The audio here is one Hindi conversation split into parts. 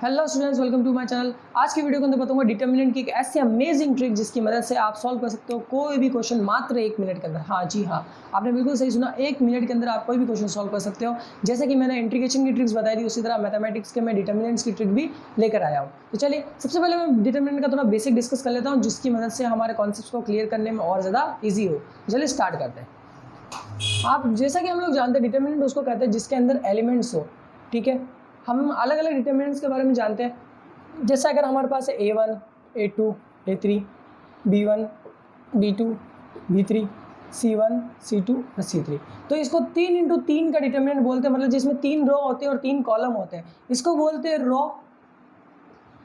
Hello students, welcome to my channel. आज की वीडियो के अंदर बताऊंगा डिटर्मिनेंट की एक ऐसी अमेजिंग ट्रिक जिसकी मदद से आप सॉल्व कर सकते हो कोई भी क्वेश्चन मात्र 1 मिनट के अंदर। हाँ जी हाँ, आपने बिल्कुल सही सुना, 1 मिनट के अंदर आप कोई भी क्वेश्चन सॉल्व कर सकते हो। जैसे कि मैंने इंटीग्रेशन की ट्रिक्स बताई थी, उसी तरह मैथमेटिक्स के मैं डिटर्मिनेंट्स की ट्रिक भी लेकर आया हूँ। तो चलिए सबसे पहले मैं डिटर्मिनेंट का थोड़ा बेसिक डिस्कस कर लेता हूँ, जिसकी मदद से हमारे कॉन्सेप्ट को क्लियर करने में और ज़्यादा ईजी हो। चलिए स्टार्ट करते हैं। आप जैसा कि हम लोग जानते हैं डिटर्मिनेंट उसको कहते हैं जिसके अंदर एलिमेंट्स हो। ठीक है, हम अलग अलग डिटर्मिनेंट्स के बारे में जानते हैं। जैसे अगर हमारे पास है A1, A2, A3, B1, B2, B3, C1, C2 और C3, तो इसको 3x3 का डिटर्मिनेंट बोलते हैं। मतलब जिसमें 3 रो होते हैं और 3 कॉलम होते हैं, इसको बोलते हैं रो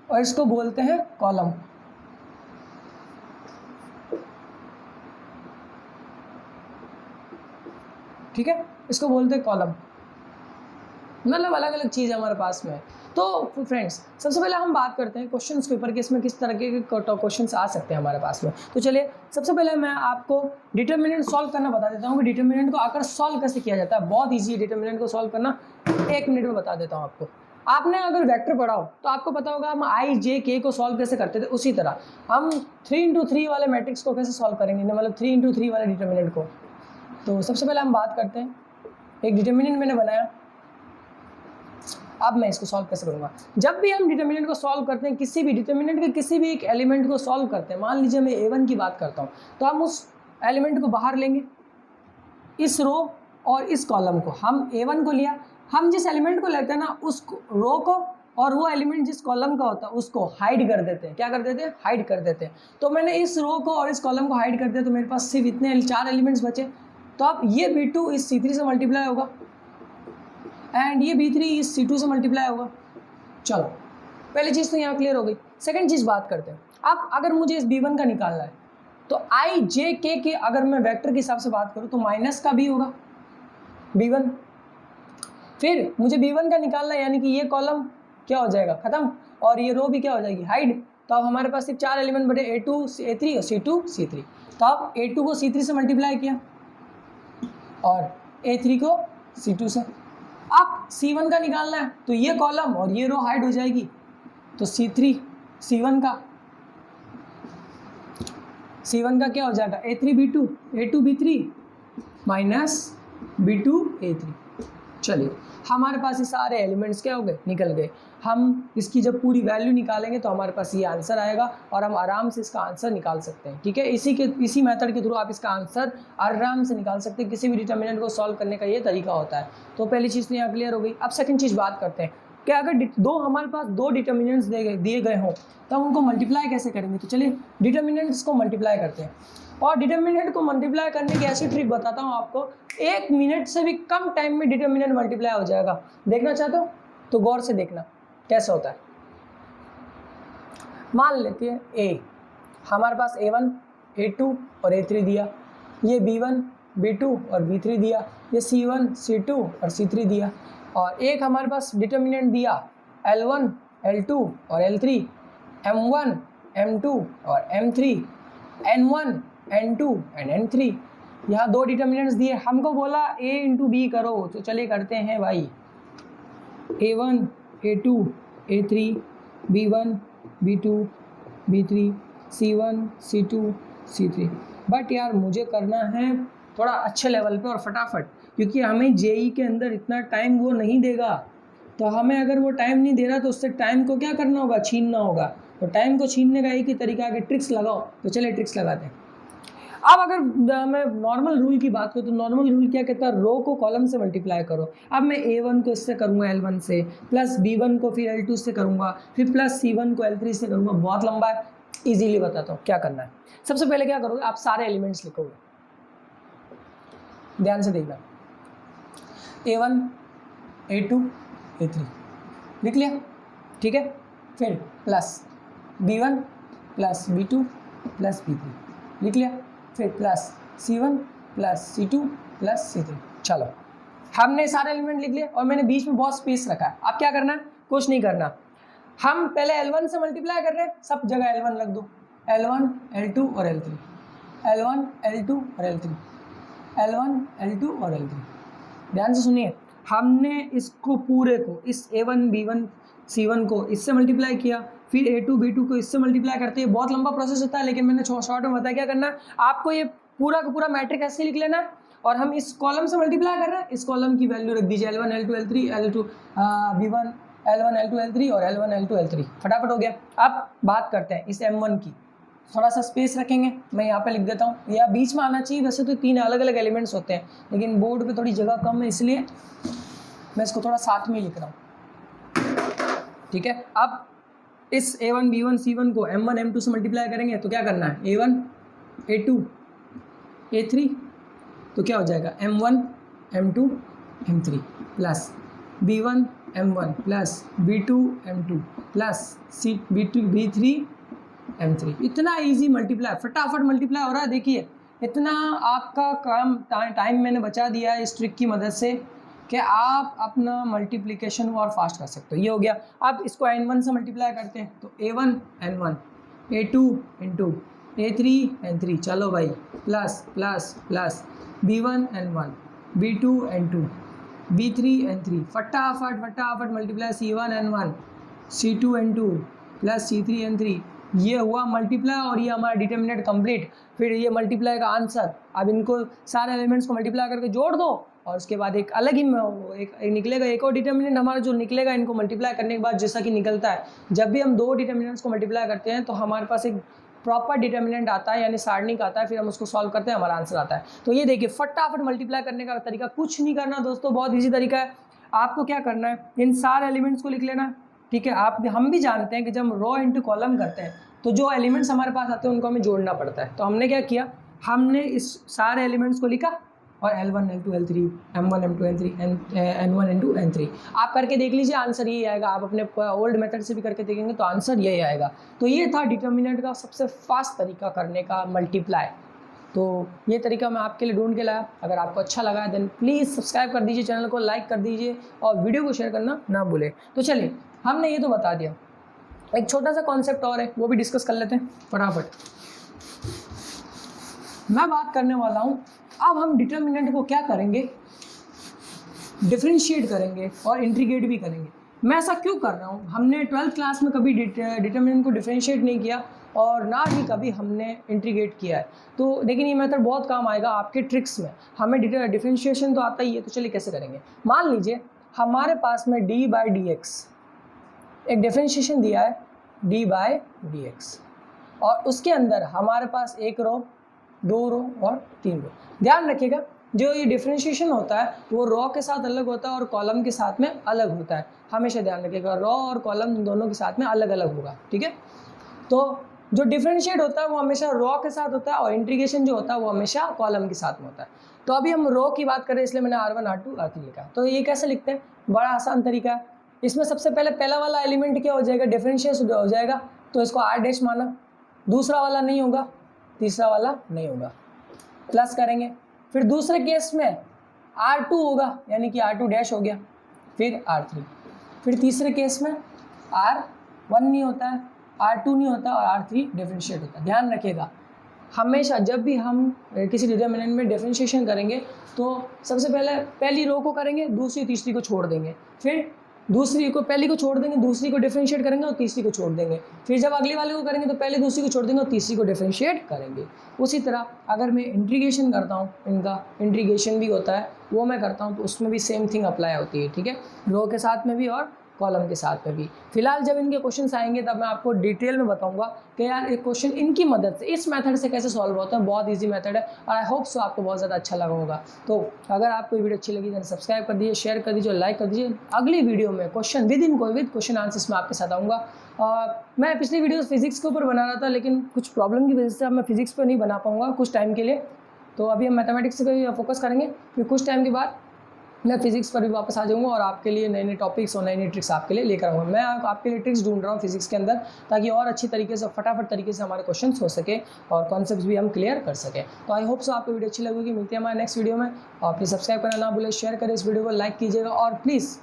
और इसको बोलते हैं कॉलम। ठीक है, इसको बोलते हैं कॉलम। मतलब अलग अलग चीज़ हमारे पास में। तो फ्रेंड्स, सबसे पहले हम बात करते हैं क्वेश्चंस के ऊपर कि इसमें किस तरह के क्वेश्चंस आ सकते हैं हमारे पास में। तो चलिए सबसे पहले मैं आपको डिटर्मिनेंट सॉल्व करना बता देता हूँ कि डिटर्मिनेंट को आकर सॉल्व कैसे किया जाता है। बहुत ईजी है डिटर्मिनेंट को सॉल्व करना, 1 मिनट में बता देता हूँ आपको। आपने अगर वेक्टर पढ़ा हो तो आपको पता होगा हम I, J, K को सॉल्व कैसे करते थे। उसी तरह हम 3x3 वाले मैट्रिक्स को कैसे सॉल्व करेंगे, मतलब 3x3 वाले डिटर्मिनेंट को। तो सबसे पहले हम बात करते हैं, एक डिटर्मिनेंट मैंने बनाया, अब मैं इसको सॉल्व कैसे करूँगा। जब भी हम डिटर्मिनेंट को सॉल्व करते हैं, किसी भी डिटर्मिनेंट के किसी भी एक एलिमेंट को सॉल्व करते हैं, मान लीजिए मैं A1 की बात करता हूँ, तो हम उस एलिमेंट को बाहर लेंगे, इस रो और इस कॉलम को। हम A1 को लिया, हम जिस एलिमेंट को लेते हैं ना, उस रो को और वो एलिमेंट जिस कॉलम का होता है उसको हाइड कर देते हैं। क्या कर देते हैं? हाइड कर देते हैं। तो मैंने इस रो को और इस कॉलम को हाइड कर दिया, तो मेरे पास सिर्फ इतने 4 एलिमेंट्स बचे। तो अब ये B2 इस C3 से मल्टीप्लाई होगा एंड ये B3 इस C2 से मल्टीप्लाई होगा। चलो पहली चीज़ तो यहाँ क्लियर हो गई। सेकंड चीज़ बात करते हैं। अब अगर मुझे इस B1 का निकालना है तो I, J, K के अगर मैं वेक्टर के हिसाब से बात करूँ तो माइनस का भी होगा B1। फिर मुझे B1 का निकालना है, यानी कि ये कॉलम क्या हो जाएगा? ख़त्म, और ये रो भी क्या हो जाएगी? हाइड। तो अब हमारे पास सिर्फ 4 एलिमेंट बटे, A2, A3 और C2, C3। तो अब A2 को C3 से मल्टीप्लाई किया और A3 को C2 से। अब C1 का निकालना है तो ये कॉलम और ये रो हाइड हो जाएगी, तो C1 का क्या हो जाएगा? A3 B2, A2 B3 minus B2 A3। चलिए हमारे पास ये सारे एलिमेंट्स क्या हो गए? निकल गए। हम इसकी जब पूरी वैल्यू निकालेंगे तो हमारे पास ये आंसर आएगा और हम आराम से इसका आंसर निकाल सकते हैं। ठीक है, इसी मेथड के थ्रू आप इसका आंसर आराम से निकाल सकते हैं। किसी भी डिटर्मिनेंट को सॉल्व करने का ये तरीका होता है। तो पहली चीज़ तो यहाँ क्लियर हो गई। अब सेकंड चीज़ बात करते हैं कि अगर हमारे पास दो डिटर्मिनेंट्स दिए गए हों तो हम उनको मल्टीप्लाई कैसे करेंगे। तो चलिए डिटर्मिनेंट्स को मल्टीप्लाई करते हैं, और डिटर्मिनेंट को मल्टीप्लाई करने की ऐसी ट्रिक बताता हूँ आपको, 1 मिनट से भी कम टाइम में डिटर्मिनेंट मल्टीप्लाई हो जाएगा। देखना चाहते हो तो गौर से देखना कैसे होता है। मान लेते हैं A, हमारे पास A1, A2 और A3 दिया, ये B1, B2 और B3 दिया, ये C1, C2 और C3 दिया, और एक हमारे पास डिटर्मिनेंट दिया L1, L2 और L3, M1, M2 और M3, N1, N2 and N3। यहाँ 2 डिटर्मिनेंट्स दिए, हमको बोला A इंटू B करो, तो चलिए करते हैं भाई। A1, A2, A3, B1, B2, B3, C1, C2, C3। But यार मुझे करना है थोड़ा अच्छे लेवल पे और फटाफट, क्योंकि हमें जेई के अंदर इतना टाइम वो नहीं देगा। तो हमें अगर वो टाइम नहीं दे रहा तो उससे टाइम को क्या करना होगा? छीनना होगा। तो टाइम को छीनने का एक ही तरीका है कि ट्रिक्स लगाओ। तो चलिए ट्रिक्स लगाते हैं। अब अगर मैं नॉर्मल रूल की बात करूँ तो नॉर्मल रूल क्या कहता है? रो को कॉलम से मल्टीप्लाई करो। अब मैं A1 को इससे करूँगा L1 से, प्लस B1 को फिर L2 से करूँगा, फिर प्लस C1 को L3 से करूँगा। बहुत लंबा है, इजीली बताता हूँ क्या करना है। सबसे पहले क्या करोगे? आप सारे एलिमेंट्स लिखोगे, ध्यान से देखना। A1, A2, A3 लिख लिया, ठीक है। फिर plus B1 plus B2 plus B3 लिख लिया, फिर plus C1 plus C2 plus C3। चलो हमने सारे एलिमेंट लिख लिए और मैंने बीच में बहुत स्पेस रखा है। अब क्या करना है? कुछ नहीं करना, हम पहले L1 से मल्टीप्लाई कर रहे हैं, सब जगह L1 रख दो। L1, L2 और L3, L1, L2 और L3, L1, L2 और L3। ध्यान से सुनिए, हमने इसको पूरे को, इस A1, B1 C1 को इससे मल्टीप्लाई किया, फिर A2 B2 को इससे मल्टीप्लाई करते हैं। बहुत लंबा प्रोसेस होता है, लेकिन मैंने शॉर्ट में बताया क्या करना है आपको। ये पूरा का पूरा मैट्रिक ऐसे लिख लेना है और हम इस कॉलम से मल्टीप्लाई कर रहे हैं, इस कॉलम की वैल्यू रख दीजिए L1 L2 L3 L2 B1 L1 L2 L3 और L1 L2 L3, फटाफट हो गया। अब बात करते हैं इस M1 की, थोड़ा सा स्पेस रखेंगे, मैं यहाँ पे लिख देता हूँ, या बीच में आना चाहिए। वैसे तो 3 अलग अलग एलिमेंट्स होते हैं, लेकिन बोर्ड पे थोड़ी जगह कम है, इसलिए मैं इसको थोड़ा साथ में लिख रहा हूँ, ठीक है। अब इस A1 B1 C1 को M1 M2 से मल्टीप्लाई करेंगे तो क्या करना है, A1 A2 A3, तो क्या हो जाएगा M1 M2 M3 plus B1 M1 plus B2 M2 plus B2 B3 M3। इतना इजी मल्टीप्लाई, फटाफट मल्टीप्लाई हो रहा है। देखिए इतना आपका काम टाइम मैंने बचा दिया है इस ट्रिक की मदद से कि आप अपना मल्टीप्लिकेशन और फास्ट कर सकते हो। ये हो गया। अब इसको N1 से मल्टीप्लाई करते हैं तो A1 N1 A2 N2 A3 N3, चलो भाई plus plus plus B1 N1 B2 N2 B3 N3, फटाफट फटाफट multiply C1 N1 C2 N2 plus C3 N3। ये हुआ मल्टीप्लाई और ये हमारा डिटर्मिनेंट कंप्लीट। फिर ये मल्टीप्लाई का आंसर, अब इनको सारे एलिमेंट्स को मल्टीप्लाई करके जोड़ दो और उसके बाद एक अलग ही एक निकलेगा, एक और डिटर्मिनेंट हमारा जो निकलेगा इनको मल्टीप्लाई करने के बाद। जैसा कि निकलता है जब भी हम दो डिटर्मिनेंट्स को मल्टीप्लाई करते हैं तो हमारे पास एक प्रॉपर डिटर्मिनेंट आता है, यानी सारणिक आता है, फिर हम उसको सॉल्व करते हैं, हमारा आंसर आता है। तो ये देखिए फटाफट मल्टीप्लाई करने का तरीका, कुछ नहीं करना दोस्तों, बहुत ईजी तरीका है। आपको क्या करना है, इन सारे एलिमेंट्स को लिख लेना है, ठीक है। हम भी जानते हैं कि जब हम रो इंटू कॉलम करते हैं तो जो एलिमेंट्स हमारे पास आते हैं उनको हमें जोड़ना पड़ता है। तो हमने क्या किया, हमने इस सारे एलिमेंट्स को लिखा और L1 L2 L3 M1 M2 N3 N1 N2 N3 आप करके देख लीजिए, आंसर यही आएगा। आप अपने ओल्ड मेथड से भी करके देखेंगे तो आंसर यही आएगा। तो ये था डिटर्मिनेंट का सबसे फास्ट तरीका करने का, मल्टीप्लाई। तो ये तरीका मैं आपके लिए ढूंढ के लाया। अगर आपको अच्छा लगा है देन प्लीज़ सब्सक्राइब कर दीजिए, चैनल को लाइक कर दीजिए और वीडियो को शेयर करना ना भूलें। तो चलिए, हमने ये तो बता दिया, एक छोटा सा कॉन्सेप्ट और है, वो भी डिस्कस कर लेते हैं फटाफट। मैं बात करने वाला हूँ, अब हम डिटर्मिनेंट को क्या करेंगे, डिफरेंशिएट करेंगे और इंटीग्रेट भी करेंगे। मैं ऐसा क्यों कर रहा हूँ, हमने 12th क्लास में कभी डिटर्मिनेंट को डिफरेंशिएट नहीं किया और ना ही कभी हमने इंटीग्रेट किया है। तो लेकिन ये मेथड बहुत काम आएगा आपके ट्रिक्स में। हमें डिफरेंशिएशन तो आता ही है, तो चलिए कैसे करेंगे। मान लीजिए हमारे पास में d/dx एक डिफरेंशिएशन दिया है, d/dx, और उसके अंदर हमारे पास एक रो, दो रो और तीन रो। ध्यान रखिएगा जो ये डिफरेंशिएशन होता है वो रो के साथ अलग होता है और कॉलम के साथ में अलग होता है। हमेशा ध्यान रखिएगा, रो और कॉलम दोनों के साथ में अलग अलग होगा, ठीक है। तो जो डिफरेंशिएट होता है वो हमेशा रो के साथ होता है और इंटीग्रेशन जो होता है वो हमेशा कॉलम के साथ में होता है। तो अभी हम रो की बात करें इसलिए मैंने R1 R2 R3 लिखा है। तो ये कैसे लिखते हैं, बड़ा आसान तरीका है। इसमें सबसे पहला वाला एलिमेंट क्या हो जाएगा, डिफरेंशिएट हो जाएगा, तो इसको R' माना। दूसरा वाला नहीं होगा, तीसरा वाला नहीं होगा, प्लस करेंगे। फिर दूसरे केस में R2 होगा, यानी कि R2' हो गया, फिर R3। फिर तीसरे केस में R1 नहीं होता है, R2 नहीं होता और R3 डिफरेंशिएट होता है। ध्यान रखिएगा हमेशा जब भी हम किसी डिटर्मिनेंट में डिफरेंशिएशन करेंगे तो सबसे पहले पहली रो को करेंगे, दूसरी तीसरी को छोड़ देंगे, फिर दूसरी को पहली को छोड़ देंगे, दूसरी को डिफरेंशिएट करेंगे और तीसरी को छोड़ देंगे। फिर जब अगली वाले को करेंगे तो पहले दूसरी को छोड़ देंगे और तीसरी को डिफरेंशिएट करेंगे। उसी तरह अगर मैं इंटीग्रेशन करता हूँ, इनका इंटीग्रेशन भी होता है, वो मैं करता हूँ, तो उसमें भी सेम थिंग अप्लाई होती है, ठीक है, रो के साथ में भी और कॉलम के साथ में भी। फिलहाल जब इनके क्वेश्चंस आएंगे तब मैं आपको डिटेल में बताऊंगा कि यार एक क्वेश्चन इनकी मदद से, इस मेथड से कैसे सॉल्व होता है। बहुत इजी मेथड है और आई होप सो आपको बहुत ज़्यादा अच्छा लगा होगा। तो अगर आपको वीडियो अच्छी लगी तो सब्सक्राइब कर दीजिए, शेयर कर दीजिए, लाइक कर दीजिए। अगली वीडियो में क्वेश्चन विद क्वेश्चन आंसर्स में आपके साथ आऊँगा। मैं पिछली वीडियो फिजिक्स के ऊपर बना रहा था, लेकिन कुछ प्रॉब्लम की वजह से अब मैं फिजिक्स पर नहीं बना पाऊँगा कुछ टाइम के लिए। तो अभी हम मैथमेटिक्स पे फोकस करेंगे, फिर कुछ टाइम के बाद मैं फिजिक्स पर भी वापस आ जाऊंगा और आपके लिए नए नए टॉपिक्स और नई नई ट्रिक्स आपके लिए लेकर आऊँगा। मैं आपके लिए ट्रिक्स ढूंढ रहा हूँ फिजिक्स के अंदर, ताकि और अच्छी तरीके से फटाफट तरीके से हमारे क्वेश्चंस हो सके और कॉन्सेप्ट्स भी हम क्लियर कर सकें। तो आई होप सो आपको वीडियो अच्छी लगेगी। मिलती है हमारे नेक्स्ट वीडियो में, और प्लीज़ सब्सक्राइब करना ना भूलें, शेयर करें इस वीडियो को, लाइक कीजिएगा और प्लीज़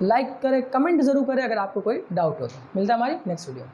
लाइक करें, कमेंट ज़रूर करें अगर आपको कोई डाउट हो तो। मिलता है हमारी नेक्स्ट वीडियो में।